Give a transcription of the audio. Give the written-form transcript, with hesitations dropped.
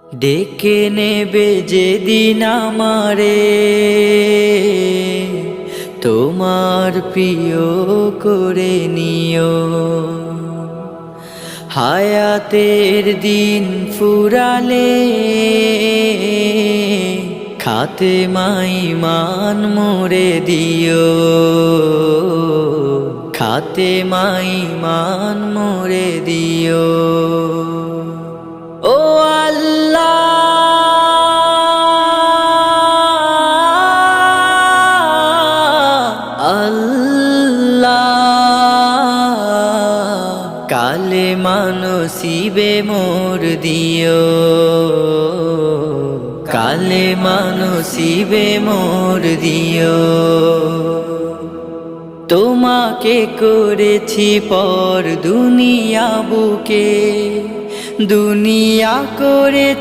ডেকে নেবে যেদিন আমারে তোমার প্রিয় করে নিও। হায়াতের দিন ফুরালে খাতেমায় ঈমান মোরে দিও, খাতেমায় ঈমান মোরে দিও। ও আল্লাহ, কালেমা নসিবে মোর দিও, কালেমা নসিবে মোর দিও। তোমাকে করেছি পর দুনিয়া বুকে, দুনিয়া করেছি